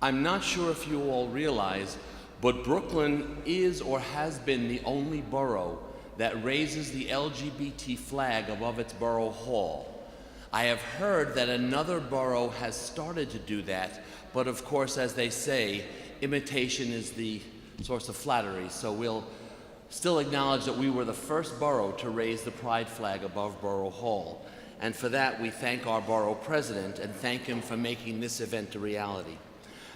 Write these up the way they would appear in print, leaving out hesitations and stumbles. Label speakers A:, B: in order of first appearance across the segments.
A: I'm not sure if you all realize, but Brooklyn is or has been the only borough that raises the LGBT flag above its borough hall. I have heard that another borough has started to do that, but of course, as they say, imitation is the source of flattery, so we'll still acknowledge that we were the first borough to raise the pride flag above Borough Hall. And for that, we thank our borough president and thank him for making this event a reality.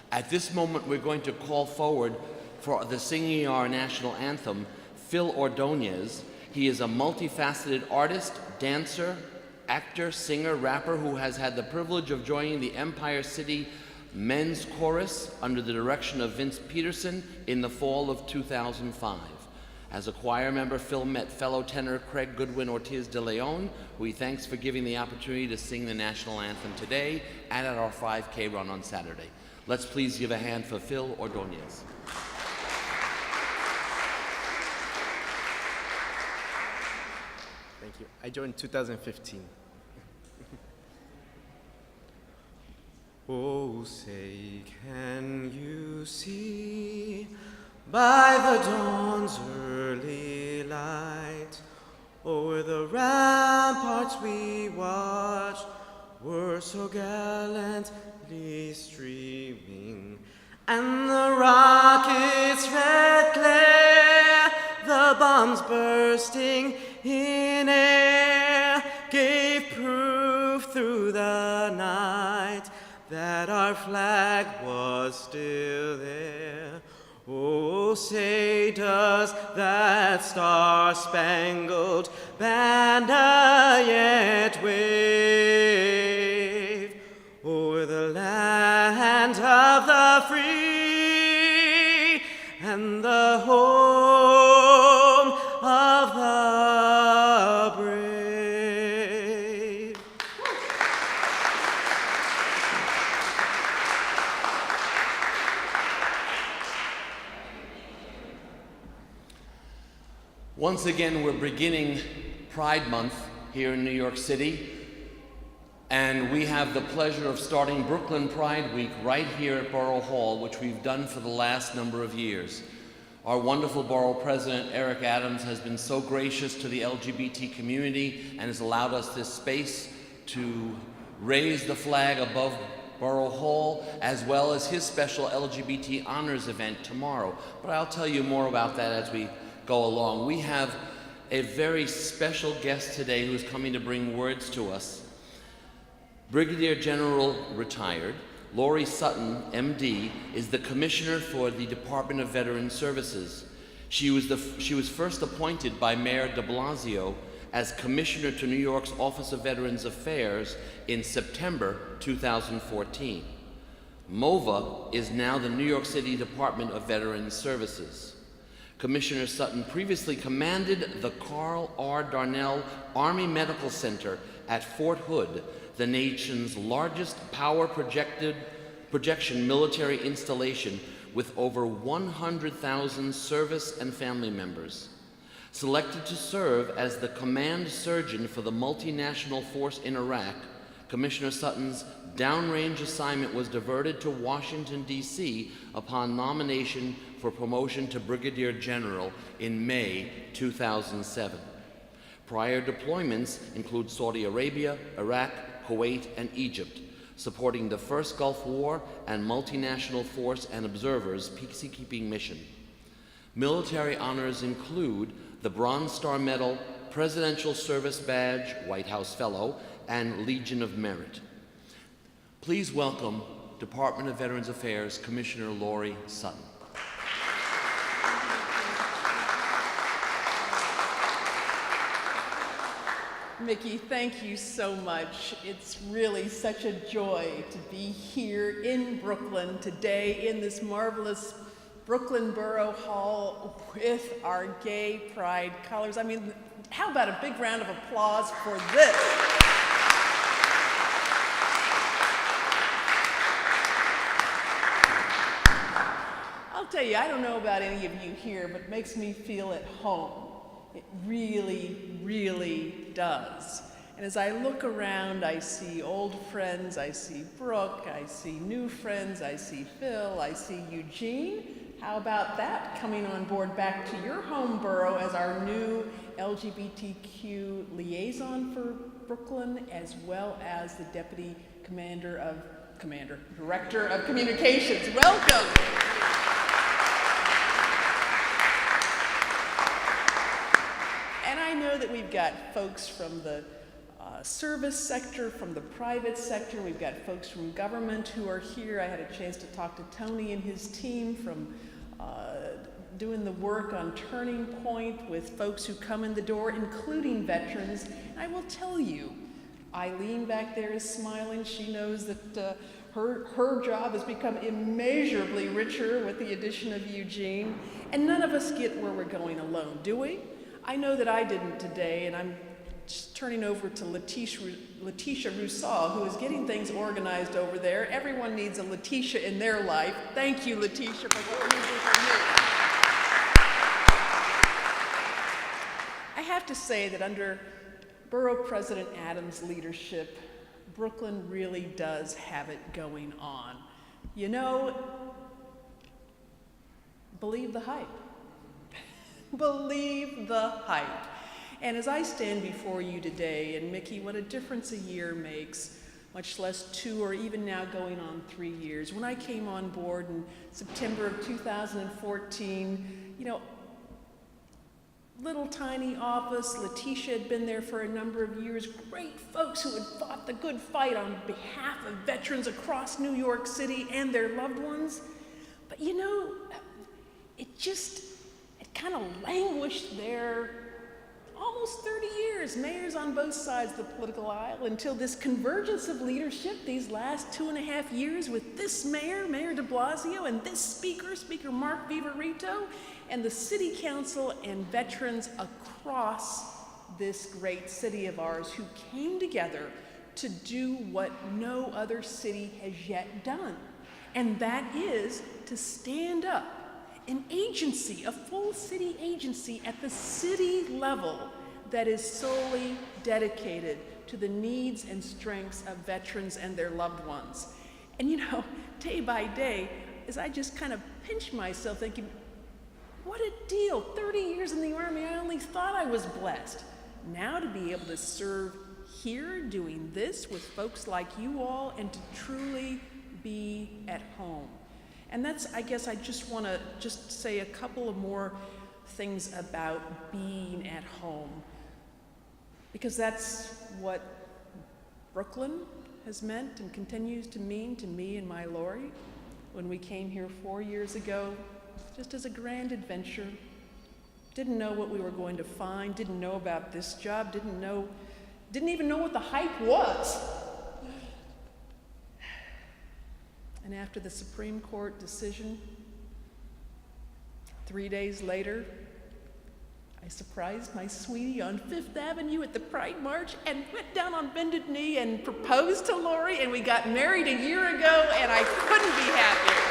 A: At this moment, we're going to call forward for the singing our national anthem, Phil Ordonez. He is a multifaceted artist, dancer, actor, singer, rapper who has had the privilege of joining the Empire City Men's Chorus under the direction of Vince Peterson in the fall of 2005. As a choir member, Phil met fellow tenor Craig Goodwin Ortiz de Leon, who he thanks for giving the opportunity to sing the national anthem today and at our 5K run on Saturday. Let's please give a hand for Phil Ordonez.
B: Thank you. I joined 2015. Oh, say, can you see by the dawn's early light o'er the ramparts we watched were so gallantly streaming, and the rockets' red glare, the bombs bursting in air, gave proof through the night that our flag was still there. Oh, say, does that star-spangled banner yet wave o'er the land of the free and the home of the brave?
A: Once again, we're beginning Pride Month here in New York City, and we have the pleasure of starting Brooklyn Pride Week right here at Borough Hall, which we've done for the last number of years. Our wonderful borough president, Eric Adams, has been so gracious to the LGBT community and has allowed us this space to raise the flag above Borough Hall, as well as his special LGBT honors event tomorrow. But I'll tell you more about that as we go along. We have a very special guest today who's coming to bring words to us. Brigadier General retired, Loree Sutton, MD, is the Commissioner for the Department of Veterans Services. She was first appointed by Mayor de Blasio as Commissioner to New York's Office of Veterans Affairs in September 2014. MOVA is now the New York City Department of Veterans Services. Commissioner Sutton previously commanded the Carl R. Darnell Army Medical Center at Fort Hood, the nation's largest power projection military installation with over 100,000 service and family members. Selected to serve as the command surgeon for the multinational force in Iraq, Commissioner Sutton's downrange assignment was diverted to Washington, D.C. upon nomination for promotion to Brigadier General in May 2007. Prior deployments include Saudi Arabia, Iraq, Kuwait, and Egypt, supporting the First Gulf War and multinational force and observers peacekeeping mission. Military honors include the Bronze Star Medal, Presidential Service Badge, White House Fellow, and Legion of Merit. Please welcome Department of Veterans Affairs Commissioner Loree Sutton.
C: Mickey, thank you so much. It's really such a joy to be here in Brooklyn today in this marvelous Brooklyn Borough Hall with our gay pride colors. I mean, how about a big round of applause for this? I'll tell you, I don't know about any of you here, but it makes me feel at home. It really, really does. And as I look around, I see old friends, I see Brooke, I see new friends, I see Phil, I see Eugene. How about that, coming on board back to your home borough as our new LGBTQ liaison for Brooklyn, as well as the Deputy Director of Communications. Welcome. And I know that we've got folks from the service sector, from the private sector. We've got folks from government who are here. I had a chance to talk to Tony and his team from doing the work on Turning Point with folks who come in the door, including veterans. And I will tell you, Eileen back there is smiling. She knows that her job has become immeasurably richer with the addition of Eugene. And none of us get where we're going alone, do we? I know that I didn't today, and I'm just turning over to Letitia Rousseau, who is getting things organized over there. Everyone needs a Letitia in their life. Thank you, Letitia, for what you do for me. I have to say that under Borough President Adams' leadership, Brooklyn really does have it going on. You know, believe the hype. Believe the hype. And as I stand before you today, and Mickey, what a difference a year makes, much less 2 or even now going on 3 years. When I came on board in September of 2014, you know, little tiny office, Letitia had been there for a number of years, great folks who had fought the good fight on behalf of veterans across New York City and their loved ones. But you know, it kind of languished there almost 30 years, mayors on both sides of the political aisle, until this convergence of leadership these last 2.5 years with this mayor, Mayor de Blasio, and this Speaker Mark Viverito, and the city council and veterans across this great city of ours who came together to do what no other city has yet done. And that is to stand up an agency, a full city agency at the city level that is solely dedicated to the needs and strengths of veterans and their loved ones. And you know, day by day, as I just kind of pinch myself thinking, what a deal, 30 years in the Army, I only thought I was blessed. Now to be able to serve here doing this with folks like you all and to truly be at home. And that's, I guess I just want to just say a couple of more things about being at home, because that's what Brooklyn has meant and continues to mean to me and my Loree when we came here 4 years ago, just as a grand adventure. Didn't know what we were going to find, didn't know about this job, didn't even know what the hype was. And after the Supreme Court decision, 3 days later, I surprised my sweetie on 5th Avenue at the Pride March and went down on bended knee and proposed to Loree, and we got married a year ago, and I couldn't be happier.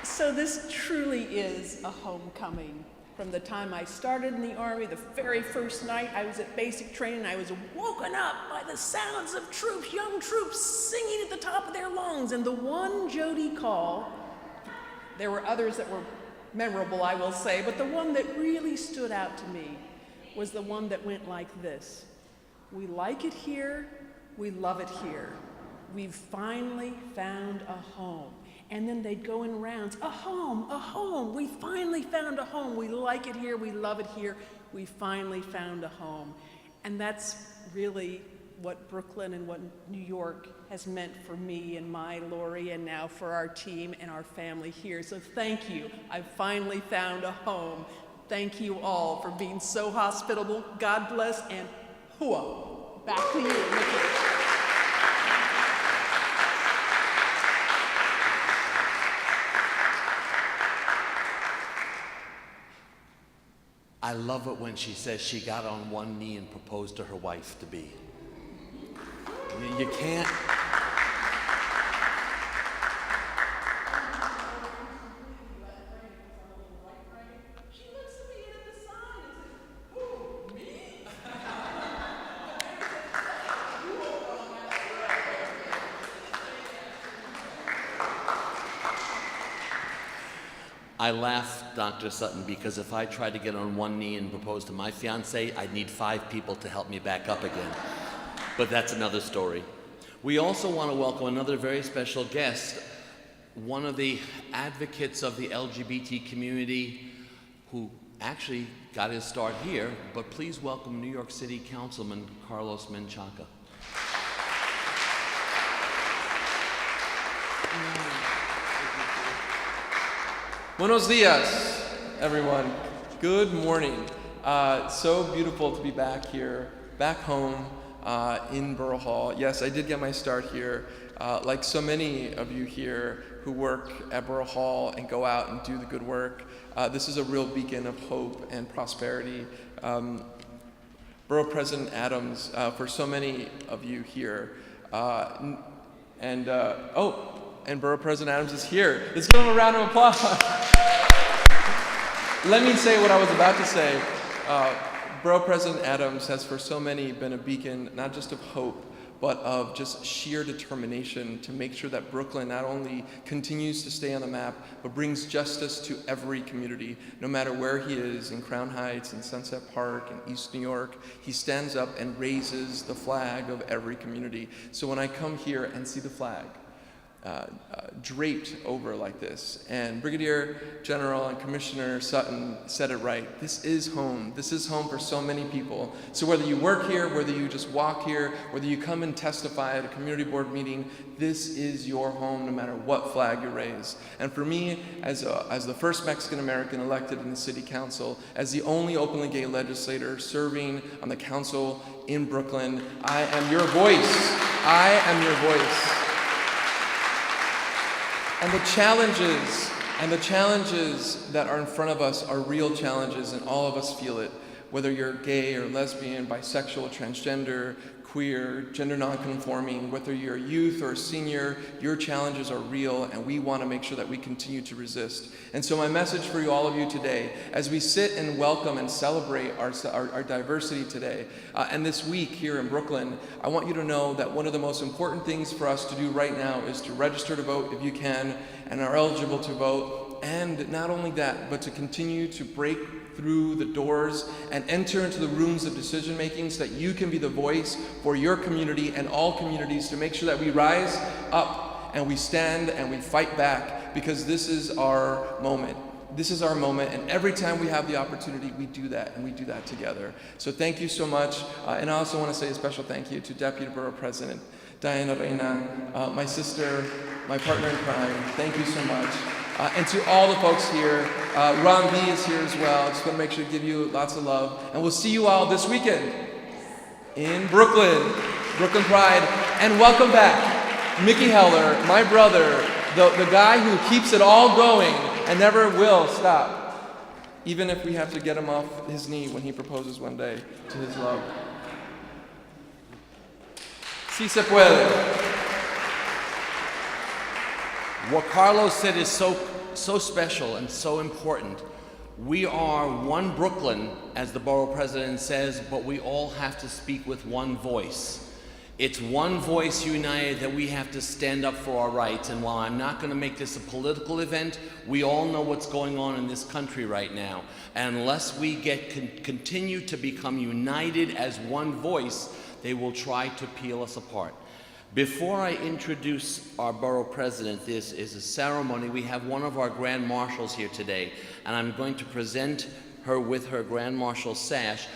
C: So this truly is a homecoming. From the time I started in the Army, the very first night I was at basic training, I was woken up by the sounds of troops, young troops singing at the top of their lungs. And the one Jody call, there were others that were memorable, I will say, but the one that really stood out to me was the one that went like this. We like it here, we love it here. We've finally found a home. And then they'd go in rounds, a home, we finally found a home. We like it here, we love it here, we finally found a home. And that's really what Brooklyn and what New York has meant for me and my Loree, and now for our team and our family here. So thank you, I've finally found a home. Thank you all for being so hospitable. God bless, and hooah. Back to you, Mickey.
A: I love it when she says she got on one knee and proposed to her wife-to-be. You can't. I laugh, Dr. Sutton, because if I tried to get on one knee and propose to my fiancée, I'd need 5 people to help me back up again. But that's another story. We also want to welcome another very special guest, one of the advocates of the LGBT community who actually got his start here, but please welcome New York City Councilman Carlos Menchaca.
D: Buenos dias, everyone. Good morning. So beautiful to be back here, back home in Borough Hall. Yes, I did get my start here. Like so many of you here who work at Borough Hall and go out and do the good work, this is a real beacon of hope and prosperity. Borough President Adams, for so many of you here, and Borough President Adams is here. Let's give him a round of applause. Let me say what I was about to say. Borough President Adams has for so many been a beacon, not just of hope, but of just sheer determination to make sure that Brooklyn not only continues to stay on the map, but brings justice to every community, no matter where he is, in Crown Heights, in Sunset Park, in East New York. He stands up and raises the flag of every community. So when I come here and see the flag, draped over like this. And Brigadier General and Commissioner Sutton said it right. This is home. This is home for so many people. So whether you work here, whether you just walk here, whether you come and testify at a community board meeting, this is your home no matter what flag you raise. And for me, as the first Mexican-American elected in the City Council, as the only openly gay legislator serving on the council in Brooklyn, I am your voice. I am your voice. And the challenges that are in front of us are real challenges, and all of us feel it. Whether you're gay or lesbian, bisexual, transgender, queer, gender nonconforming, whether you're a youth or a senior, your challenges are real, and we want to make sure that we continue to resist. And so my message for all of you today, as we sit and welcome and celebrate our diversity today, and this week here in Brooklyn, I want you to know that one of the most important things for us to do right now is to register to vote if you can, and are eligible to vote. And not only that, but to continue to break through the doors and enter into the rooms of decision making so that you can be the voice for your community and all communities, to make sure that we rise up and we stand and we fight back, because this is our moment. This is our moment, and every time we have the opportunity, we do that, and we do that together. So thank you so much, and I also want to say a special thank you to Deputy Borough President Diana Reina, my sister, my partner in crime. Thank you so much. And to all the folks here, Ron B is here as well. Just want to make sure to give you lots of love. And we'll see you all this weekend in Brooklyn, Brooklyn Pride. And welcome back, Mickey Heller, my brother, the guy who keeps it all going and never will stop, even if we have to get him off his knee when he proposes one day to his love. Si se puede.
A: What Carlos said is so special and so important. We are one Brooklyn, as the borough president says, but we all have to speak with one voice. It's one voice united that we have to stand up for our rights. And while I'm not going to make this a political event, we all know what's going on in this country right now. And unless we continue to become united as one voice, they will try to peel us apart. Before I introduce our borough president, this is a ceremony. We have one of our grand marshals here today, and I'm going to present her with her grand marshal sash.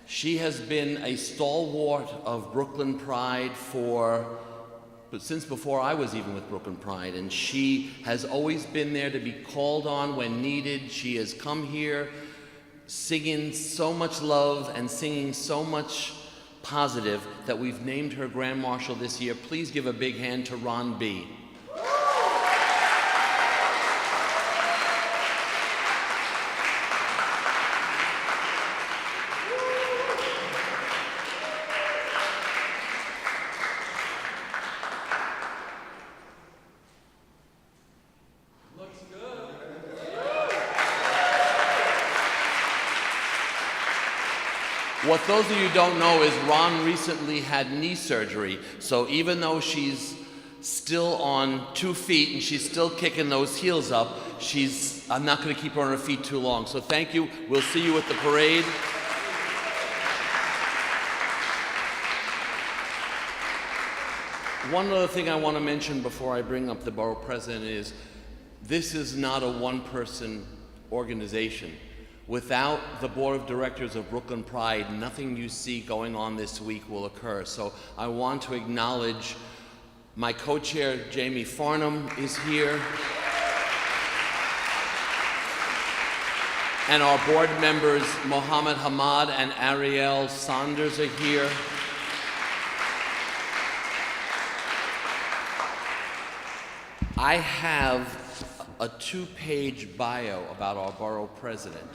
A: She has been a stalwart of Brooklyn Pride since before I was even with Brooklyn Pride, and she has always been there to be called on when needed. She has come here singing so much love and singing so much positive that we've named her Grand Marshal this year. Please give a big hand to Ron B. What those of you don't know is Ron recently had knee surgery, so even though she's still on 2 feet and she's still kicking those heels up. I'm not going to keep her on her feet too long. So thank you. We'll see you at the parade. One other thing I want to mention before I bring up the borough president is this is not a one-person organization. Without the board of directors of Brooklyn Pride, nothing you see going on this week will occur. So I want to acknowledge my co-chair, Jamie Farnham, is here. And our board members, Mohammed Hamad and Ariel Saunders, are here. I have a 2-page bio about our borough president.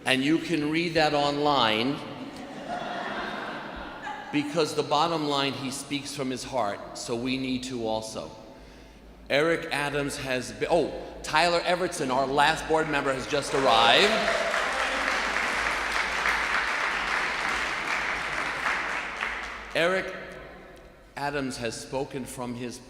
A: And you can read that online because the bottom line, he speaks from his heart, so we need to also. Eric Adams has been, Tyler Evertson, our last board member, has just arrived. Eric Adams has spoken from his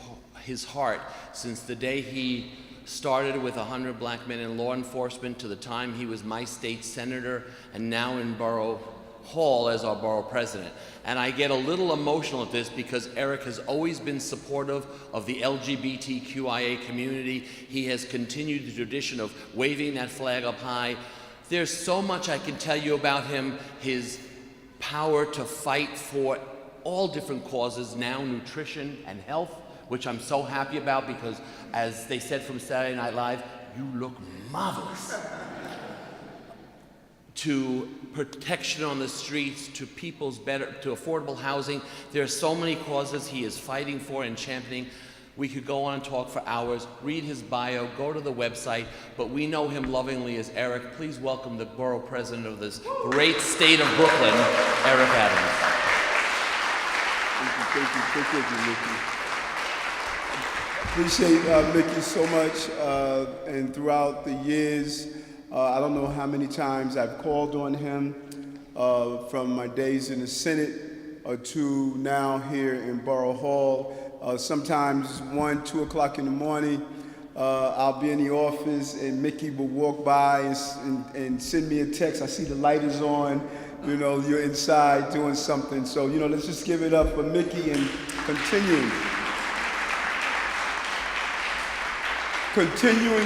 A: heart since the day he started with 100 black men in law enforcement to the time he was my state senator and now in Borough Hall as our borough president. And I get a little emotional at this because Eric has always been supportive of the LGBTQIA community. He has continued the tradition of waving that flag up high. There's so much I can tell you about him, his power to fight for all different causes, now nutrition and health, which I'm so happy about because, as they said from Saturday Night Live, you look marvelous. To protection on the streets, to to affordable housing. There are so many causes he is fighting for and championing. We could go on and talk for hours, read his bio, go to the website, but we know him lovingly as Eric. Please welcome the borough president of this great state of Brooklyn, Eric Adams.
E: Thank you, Mickey. Appreciate Mickey so much, and throughout the years, I don't know how many times I've called on him, from my days in the Senate to now here in Borough Hall. Sometimes 1, 2 o'clock in the morning, I'll be in the office and Mickey will walk by and send me a text. I see the light is on, you're inside doing something. So, let's just give it up for Mickey and continuing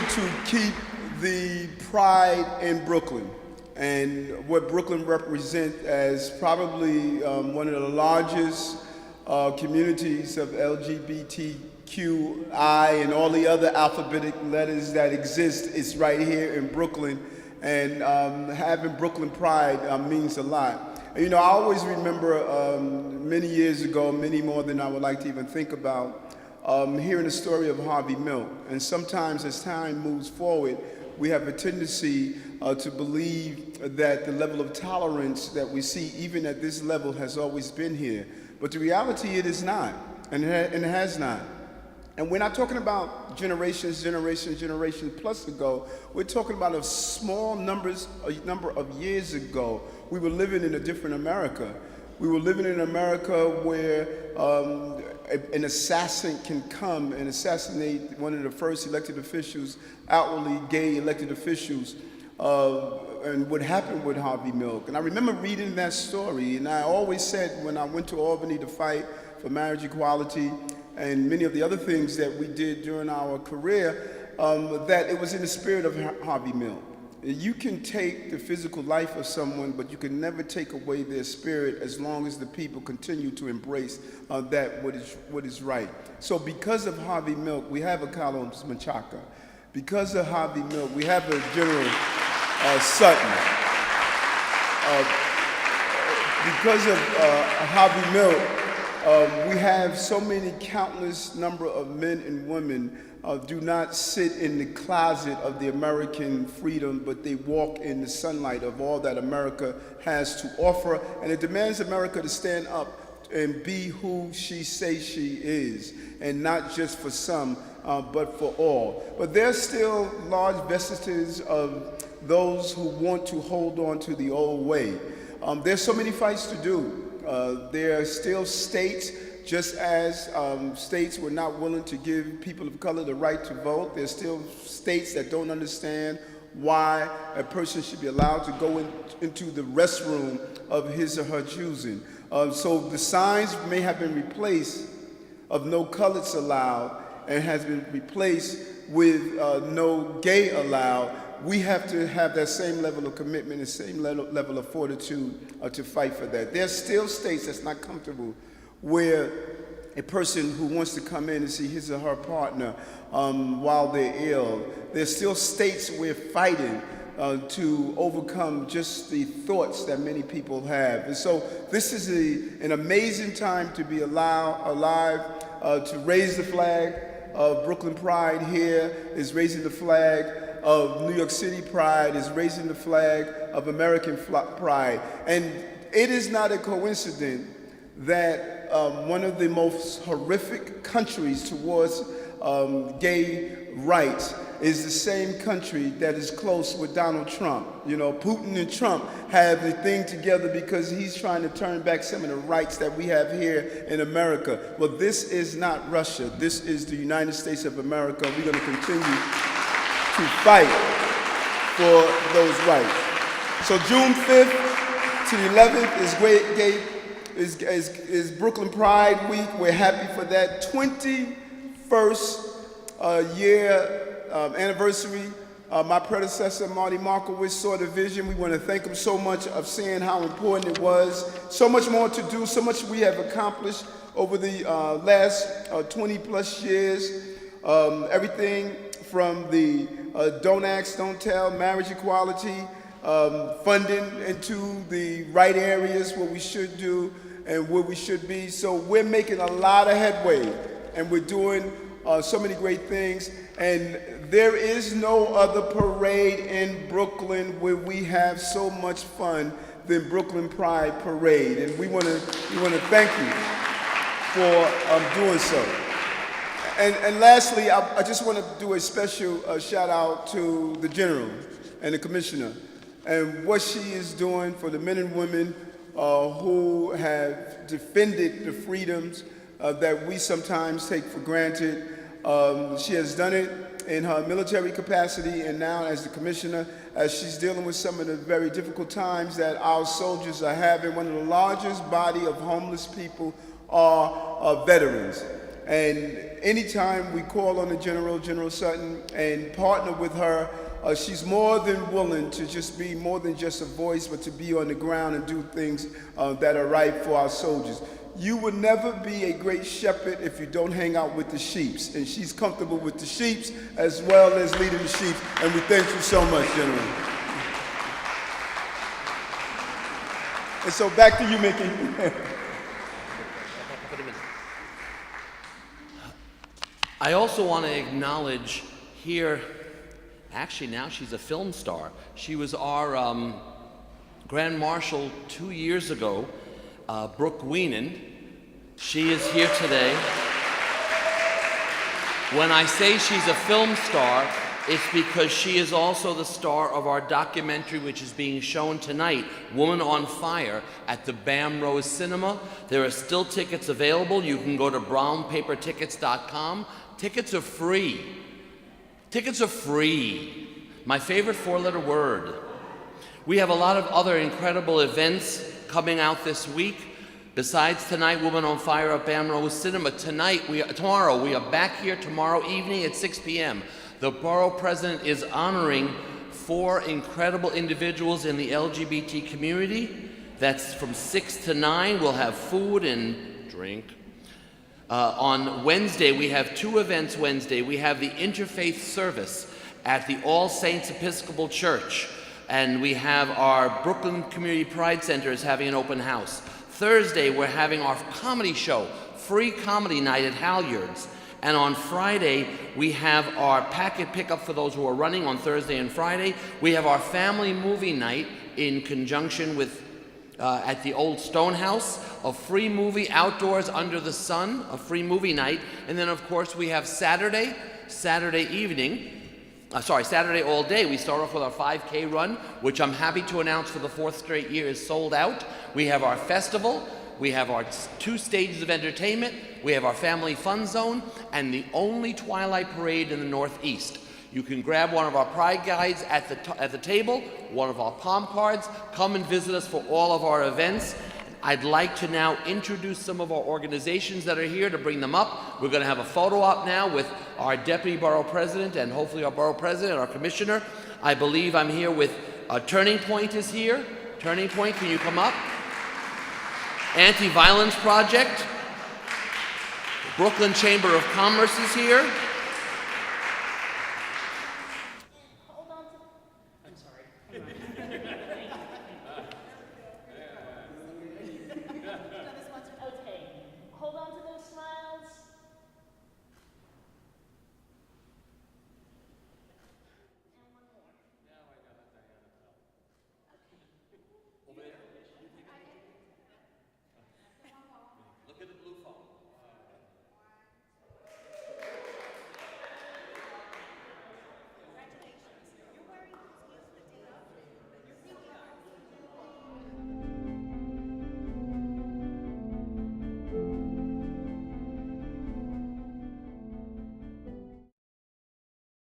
E: to keep the pride in Brooklyn and what Brooklyn represents as probably one of the largest communities of LGBTQI and all the other alphabetic letters that exist is right here in Brooklyn, and having Brooklyn Pride means a lot. And, I always remember many years ago, many more than I would like to even think about, hearing the story of Harvey Milk. And sometimes as time moves forward, we have a tendency to believe that the level of tolerance that we see even at this level has always been here. But the reality, it is not, and it has not. And we're not talking about generations plus ago. We're talking about a small number of years ago. We were living in a different America. We were living in an America where an assassin can come and assassinate one of the first elected officials, outwardly gay elected officials, and what happened with Harvey Milk. And I remember reading that story, and I always said when I went to Albany to fight for marriage equality and many of the other things that we did during our career, that it was in the spirit of Harvey Milk. You can take the physical life of someone, but you can never take away their spirit as long as the people continue to embrace what is right. So because of Harvey Milk, we have a Carlos Menchaca. Because of Harvey Milk, we have a General Sutton. Because of Harvey Milk, we have so many countless number of men and women do not sit in the closet of the American freedom, but they walk in the sunlight of all that America has to offer. And it demands America to stand up and be who she says she is, and not just for some, but for all. But there's still large vestiges of those who want to hold on to the old way. There's so many fights to do. There are still states just as states were not willing to give people of color the right to vote, there's still states that don't understand why a person should be allowed to go into the restroom of his or her choosing. So the signs may have been replaced of no coloreds allowed and has been replaced with no gay allowed. We have to have that same level of commitment and same level of fortitude to fight for that. There's still states that's not comfortable where a person who wants to come in and see his or her partner while they're ill. There's still states we're fighting to overcome just the thoughts that many people have. And so this is an amazing time to be alive, to raise the flag of Brooklyn Pride here, is raising the flag of New York City Pride, is raising the flag of American Pride. And it is not a coincidence that one of the most horrific countries towards gay rights is the same country that is close with Donald Trump. You know, Putin and Trump have the thing together because he's trying to turn back some of the rights that we have here in America. Well, this is not Russia. This is the United States of America. We're going to continue to fight for those rights. So June 5th to the 11th is Brooklyn Pride Week. We're happy for that 21st year anniversary. My predecessor, Marty Markowitz, saw the vision. We want to thank him so much of seeing how important it was. So much more to do, so much we have accomplished over the last 20 plus years. Everything from the Don't Ask, Don't Tell, marriage equality, funding into the right areas, what we should do and where we should be. So we're making a lot of headway, and we're doing so many great things. And there is no other parade in Brooklyn where we have so much fun than Brooklyn Pride Parade. And we want to thank you for doing so. And lastly, I just want to do a special shout out to the General and the Commissioner and what she is doing for the men and women who have defended the freedoms that we sometimes take for granted. She has done it in her military capacity and now as the Commissioner, as she's dealing with some of the very difficult times that our soldiers are having. One of the largest body of homeless people are veterans. And anytime we call on the General Sutton, and partner with her, she's more than willing to just be more than just a voice, but to be on the ground and do things that are right for our soldiers. You will never be a great shepherd if you don't hang out with the sheeps. And she's comfortable with the sheeps as well as leading the sheep. And we thank you so much, General. And so back to you, Mickey.
A: I also want to acknowledge here, actually now she's a film star. She was our Grand Marshal 2 years ago, Brooke Weenan. She is here today. When I say she's a film star, it's because she is also the star of our documentary, which is being shown tonight, Woman on Fire, at the BAM Rose Cinema. There are still tickets available. You can go to brownpapertickets.com. Tickets are free. Tickets are free. My favorite four-letter word. We have a lot of other incredible events coming out this week. Besides tonight, Woman on Fire at BAM Rose Cinema, tomorrow, we are back here tomorrow evening at 6 p.m. The Borough President is honoring 4 incredible individuals in the LGBT community. That's from 6 to 9. We'll have food and drink. On Wednesday, we have 2 events Wednesday. We have the interfaith service at the All Saints Episcopal Church, and we have our Brooklyn Community Pride Center is having an open house. Thursday, we're having our comedy show, free comedy night at Halyards. And on Friday, we have our packet pickup for those who are running on Thursday and Friday. We have our family movie night in conjunction with at the Old Stone House, a free movie outdoors under the sun, a free movie night. And then, of course, we have Saturday all day. We start off with our 5K run, which I'm happy to announce for the 4th straight year is sold out. We have our festival. We have our 2 stages of entertainment. We have our family fun zone and the only twilight parade in the Northeast. You can grab one of our pride guides at the table, one of our palm cards. Come and visit us for all of our events. I'd like to now introduce some of our organizations that are here to bring them up. We're going to have a photo op now with our Deputy Borough President and hopefully our Borough President, our Commissioner. I believe I'm here with Turning Point is here. Turning Point, can you come up? Anti-Violence Project. Brooklyn Chamber of Commerce is here.